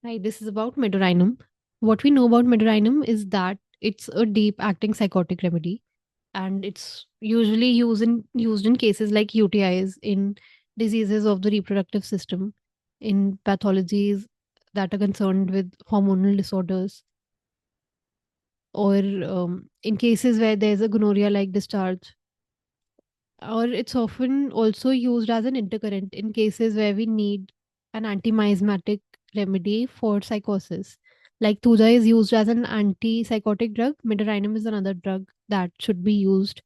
Hi, this is about Medorinum. What we know about Medorinum is that it's a deep acting psychotic remedy, and it's usually used in cases like UTIs, in diseases of the reproductive system, in pathologies that are concerned with hormonal disorders, or in cases where there's a gonorrhea like discharge. Or it's often also used as an intercurrent in cases where we need an antimiasmatic remedy for psychosis. Like Thuja is used as an antipsychotic drug, Medorinum is another drug that should be used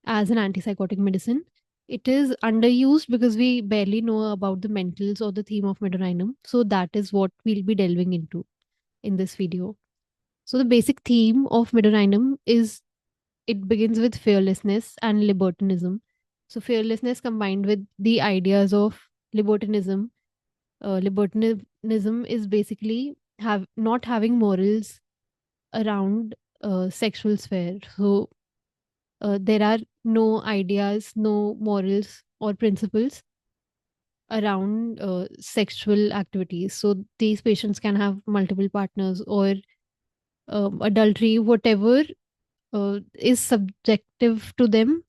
as an antipsychotic medicine. It is underused because we barely know about the mentals or the theme of Medorinum. So that is what we'll be delving into in this video. So the basic theme of Medorinum is it begins with fearlessness and libertinism. So, fearlessness combined with the ideas of libertinism. Libertinism is basically have not having morals around sexual sphere. So, there are no ideas, no morals or principles around sexual activities. So, these patients can have multiple partners or adultery, whatever is subjective to them,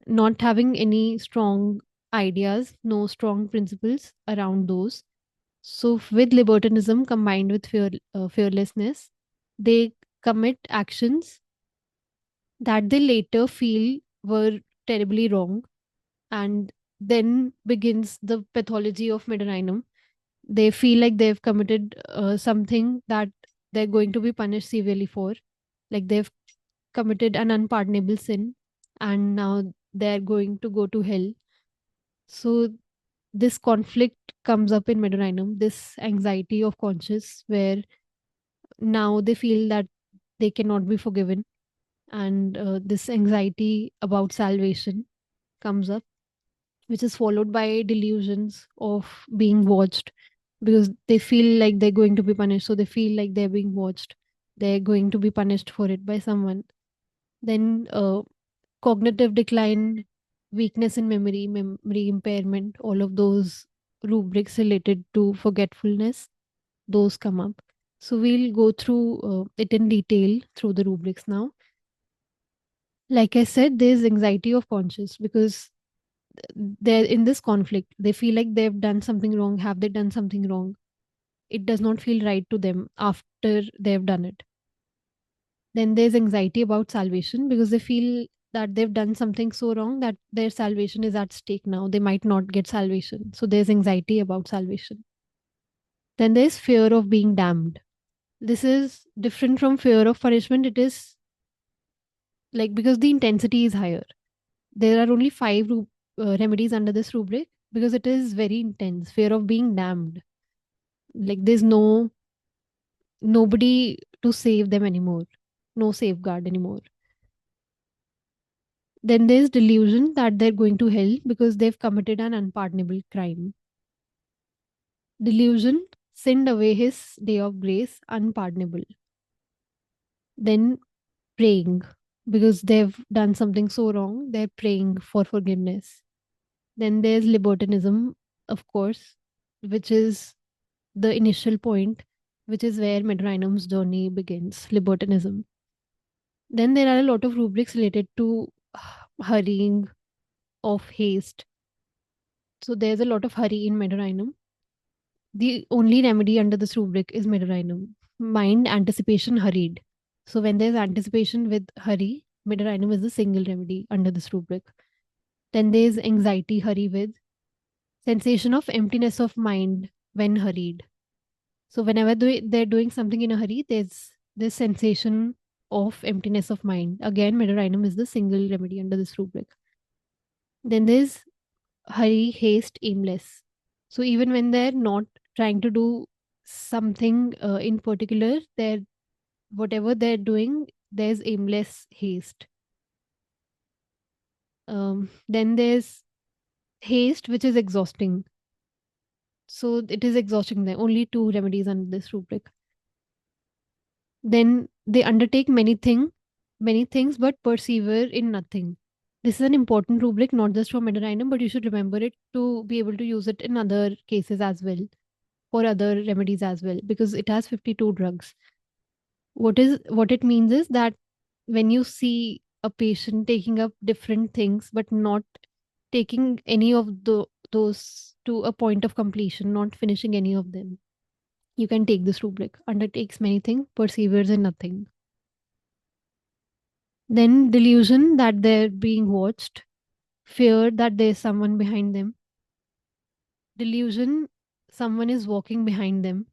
not having any strong ideas, no strong principles around those. So, with libertinism combined with fearlessness, they commit actions that they later feel were terribly wrong. And then begins the pathology of Medorinum. They feel like they've committed something that they're going to be punished severely for. Like they've committed an unpardonable sin and now they're going to go to hell. So this conflict comes up in Medorinum, this anxiety of conscience, where now they feel that they cannot be forgiven, and this anxiety about salvation comes up, which is followed by delusions of being watched because they feel like they're going to be punished. So they feel like they're being watched, they're going to be punished for it by someone. Then cognitive decline, weakness in memory, memory impairment, all of those rubrics related to forgetfulness, those come up. So we'll go through it in detail through the rubrics now. Like I said, there's anxiety of conscience because they're in this conflict. They feel like they've done something wrong. Have they done something wrong? It does not feel right to them after they've done it. Then there's anxiety about salvation because they feel that they've done something so wrong that their salvation is at stake now. They might not get salvation. So there's anxiety about salvation. Then there's fear of being damned. This is different from fear of punishment. It is like because the intensity is higher. There are only five remedies under this rubric because it is very intense. Fear of being damned. Like there's nobody to save them anymore, no safeguard anymore. Then there's delusion that they're going to hell because they've committed an unpardonable crime. Delusion sinned away his day of grace, unpardonable. Then praying because they've done something so wrong, they're praying for forgiveness. Then there's libertinism, of course, which is the initial point, which is where Medorinum's journey begins, libertinism. Then there are a lot of rubrics related to hurrying, of haste. So there's a lot of hurry in Medorinum. The only remedy under this rubric is Medorinum. Mind, anticipation, hurried. So when there's anticipation with hurry, Medorinum is the single remedy under this rubric. Then there's anxiety, hurry with sensation of emptiness of mind when hurried. So whenever they're doing something in a hurry, there's this sensation of emptiness of mind. Again, Medorinum is the single remedy under this rubric. Then there's hurry, haste, aimless. So even when they're not trying to do something in particular, they're whatever they're doing, there's aimless haste. Then there's haste, which is exhausting. So it is exhausting. There only two remedies under this rubric. Then they undertake many things, but persevere in nothing. This is an important rubric, not just for Medorinum, but you should remember it to be able to use it in other cases as well. for other remedies as well, because it has 52 drugs. What it means is that when you see a patient taking up different things but not taking any of those to a point of completion, not finishing any of them, you can take this rubric. Undertakes many things, perseveres in nothing. Then delusion that they're being watched, fear that there's someone behind them, delusion someone is walking behind them,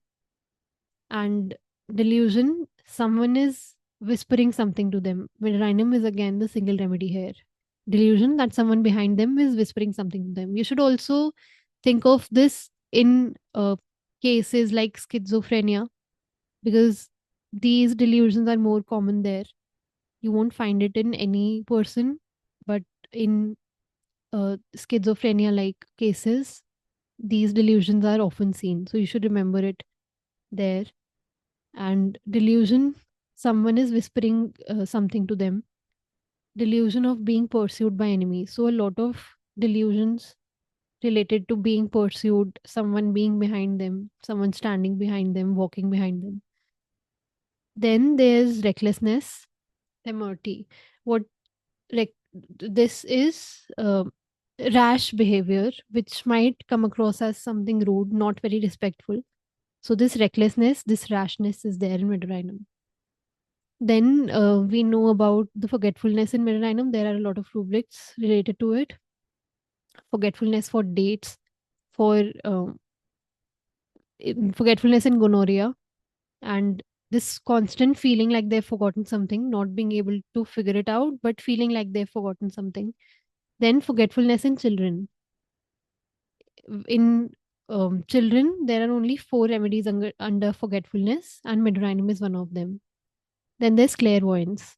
and delusion someone is whispering something to them. Midrainum is again the single remedy here. Delusion that someone behind them is whispering something to them. You should also think of this in cases like schizophrenia, because these delusions are more common there. You won't find it in any person, but in schizophrenia like cases, these delusions are often seen. So you should remember it there. And delusion, someone is whispering something to them. Delusion of being pursued by enemies. So a lot of delusions related to being pursued, someone being behind them, someone standing behind them, walking behind them. Then there's recklessness, temerity. What this is rash behavior, which might come across as something rude, not very respectful. So this recklessness, this rashness is there in Midorinum. Then we know about the forgetfulness in Midorinum. There are a lot of rubrics related to it. Forgetfulness for dates, for forgetfulness in gonorrhea, and this constant feeling like they've forgotten something, not being able to figure it out, but feeling like they've forgotten something. Then forgetfulness in children. In children, there are only 4 remedies under forgetfulness, and Midorinum is one of them. Then there's clairvoyance.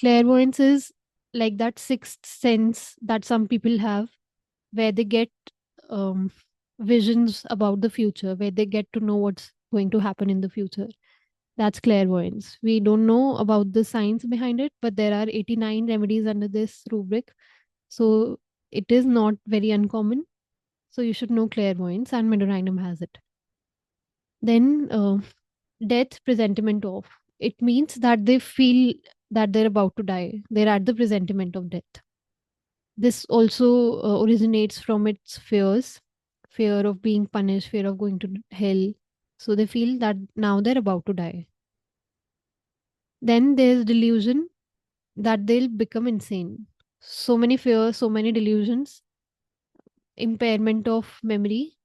Clairvoyance is like that sixth sense that some people have, where they get um, visions about the future, where they get to know what's going to happen in the future. That's clairvoyance. We don't know about the science behind it, but there are 89 remedies under this rubric. So it is not very uncommon. So you should know clairvoyance, and Midorinum has it. Then death presentiment of. It means that they feel that they're about to die. They're at the presentiment of death. This also originates from its fears, fear of being punished, fear of going to hell. So they feel that now they're about to die. Then there's delusion that they'll become insane. So many fears, so many delusions, impairment of memory,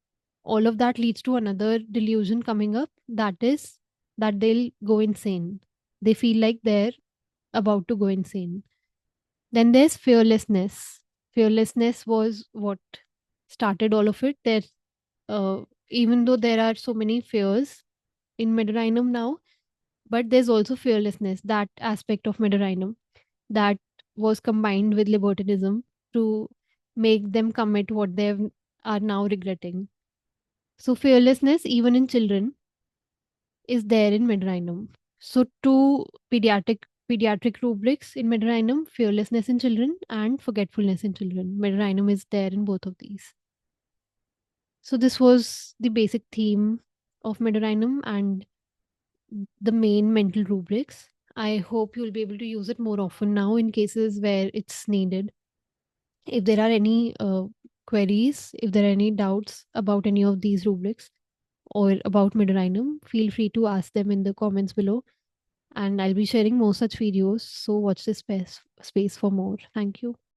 all of that leads to another delusion coming up, that is that they'll go insane. They feel like they're about to go insane. Then there's fearlessness. Fearlessness was what started all of it. There, even though there are so many fears in Midorinum now, but there's also fearlessness, that aspect of Midorinum that was combined with libertinism to make them commit what they are now regretting. So fearlessness, even in children, is there in Midorinum. So two pediatric rubrics in Midorinum: fearlessness in children and forgetfulness in children. Midorinum is there in both of these. So this was the basic theme of Midorinum and the main mental rubrics. I hope you'll be able to use it more often now in cases where it's needed. If there are any queries, if there are any doubts about any of these rubrics or about Midorinum, feel free to ask them in the comments below. And I'll be sharing more such videos. So watch this space for more. Thank you.